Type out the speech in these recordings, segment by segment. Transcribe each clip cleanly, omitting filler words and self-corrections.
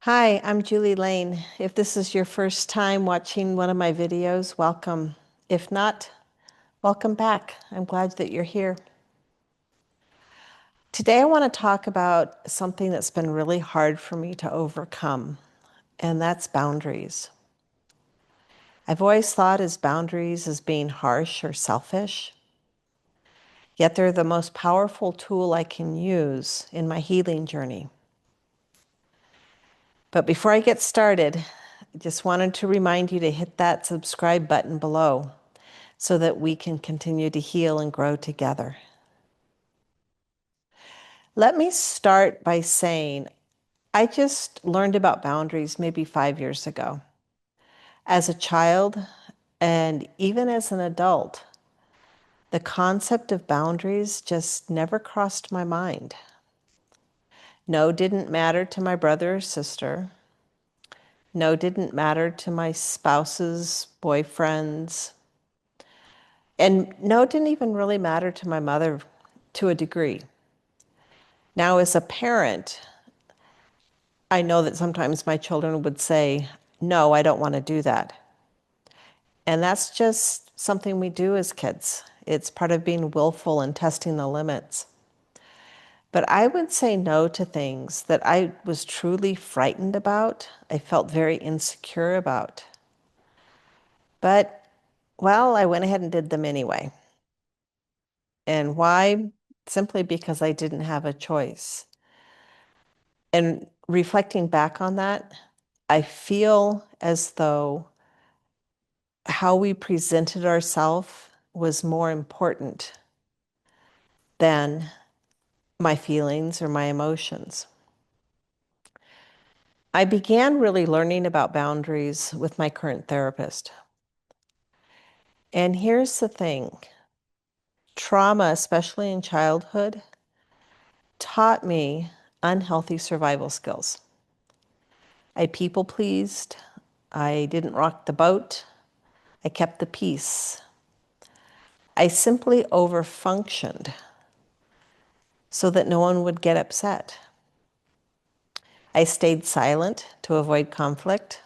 Hi, I'm Julie Lane. If this is your first time watching one of my videos, welcome. If not, welcome back. I'm glad that you're here. Today, I want to talk about something that's been really hard for me to overcome, and that's boundaries. I've always thought as boundaries as being harsh or selfish, yet they're the most powerful tool I can use in my healing journey. But before I get started, I just wanted to remind you to hit that subscribe button below so that we can continue to heal and grow together. Let me start by saying I just learned about boundaries maybe 5 years ago. As a child and even as an adult, the concept of boundaries just never crossed my mind. No didn't matter to my brother or sister. No didn't matter to my spouses, boyfriends. And no didn't even really matter to my mother to a degree. Now, as a parent, I know that sometimes my children would say, no, I don't want to do that. And that's just something we do as kids. It's part of being willful and testing the limits. But I would say no to things that I was truly frightened about, I felt very insecure about. But, well, I went ahead and did them anyway. And why? Simply because I didn't have a choice. And reflecting back on that, I feel as though how we presented ourselves was more important than my feelings or my emotions. I began really learning about boundaries with my current therapist. And here's the thing, trauma, especially in childhood, taught me unhealthy survival skills. I people pleased. I didn't rock the boat. I kept the peace. I simply overfunctioned so that no one would get upset. I stayed silent to avoid conflict.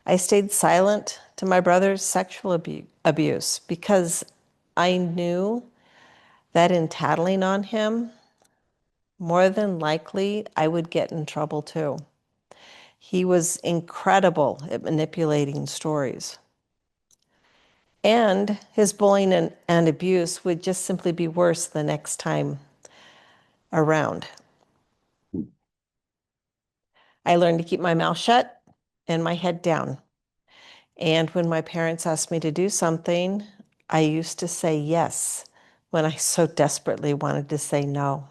I stayed silent to my brother's sexual abuse because I knew that in tattling on him, more than likely I would get in trouble too. He was incredible at manipulating stories. And his bullying and abuse would just simply be worse the next time around. I learned to keep my mouth shut and my head down. And when my parents asked me to do something, I used to say yes when I so desperately wanted to say no.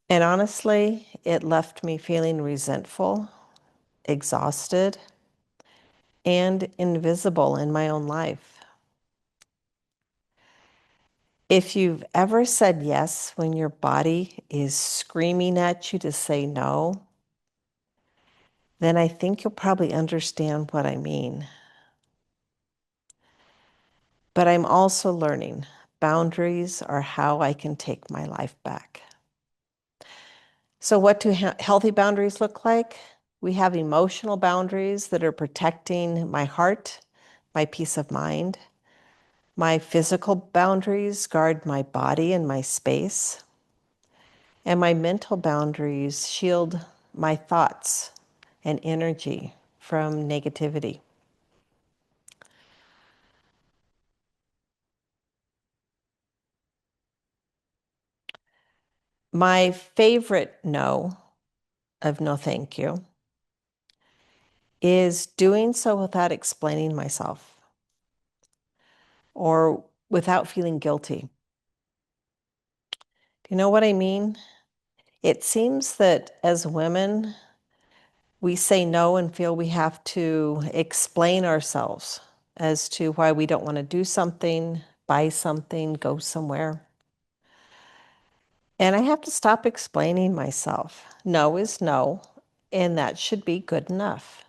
And honestly, it left me feeling resentful, exhausted, and invisible in my own life. If you've ever said yes when your body is screaming at you to say no, then I think you'll probably understand what I mean. But I'm also learning boundaries are how I can take my life back. So, what do healthy boundaries look like? We have emotional boundaries that are protecting my heart, my peace of mind. My physical boundaries guard my body and my space. And my mental boundaries shield my thoughts and energy from negativity. My favorite no of no thank you is doing so without explaining myself or without feeling guilty. Do you know what I mean? It seems that as women, we say no and feel we have to explain ourselves as to why we don't want to do something, buy something, go somewhere. And I have to stop explaining myself. No is no, and that should be good enough.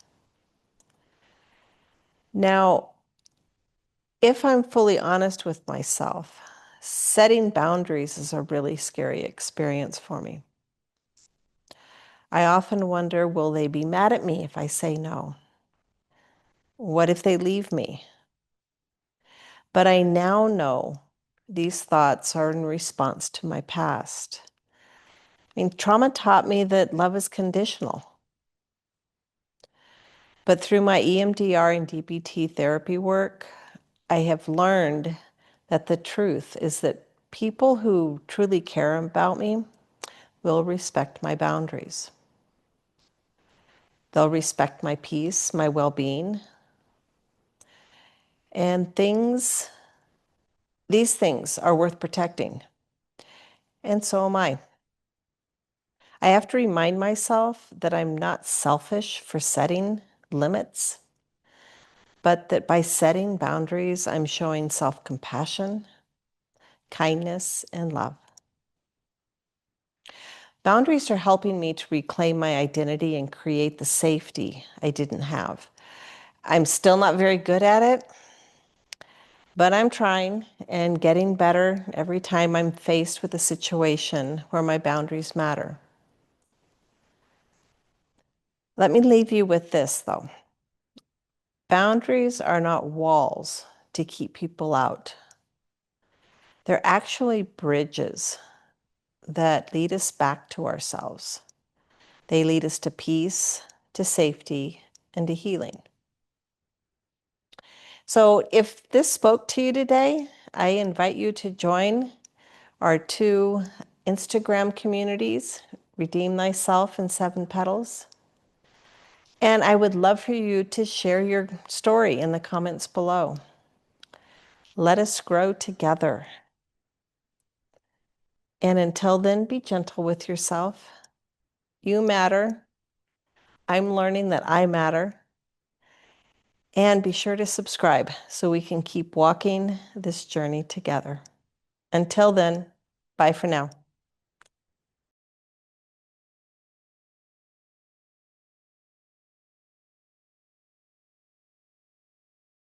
Now, if I'm fully honest with myself, setting boundaries is a really scary experience for me. I often wonder, will they be mad at me if I say no? What if they leave me? But I now know these thoughts are in response to my past. I mean, trauma taught me that love is conditional. But through my EMDR and DBT therapy work, I have learned that the truth is that people who truly care about me will respect my boundaries. They'll respect my peace, my well-being, and these things are worth protecting. And so am I. I have to remind myself that I'm not selfish for setting limits, but that by setting boundaries, I'm showing self-compassion, kindness, and love. Boundaries are helping me to reclaim my identity and create the safety I didn't have. I'm still not very good at it, but I'm trying and getting better every time I'm faced with a situation where my boundaries matter. Let me leave you with this, though. Boundaries are not walls to keep people out. They're actually bridges that lead us back to ourselves. They lead us to peace, to safety, and to healing. So if this spoke to you today, I invite you to join our two Instagram communities, Redeem Thyself and Seven Petals. And I would love for you to share your story in the comments below. Let us grow together. And until then, be gentle with yourself. You matter. I'm learning that I matter. And be sure to subscribe so we can keep walking this journey together. Until then, bye for now.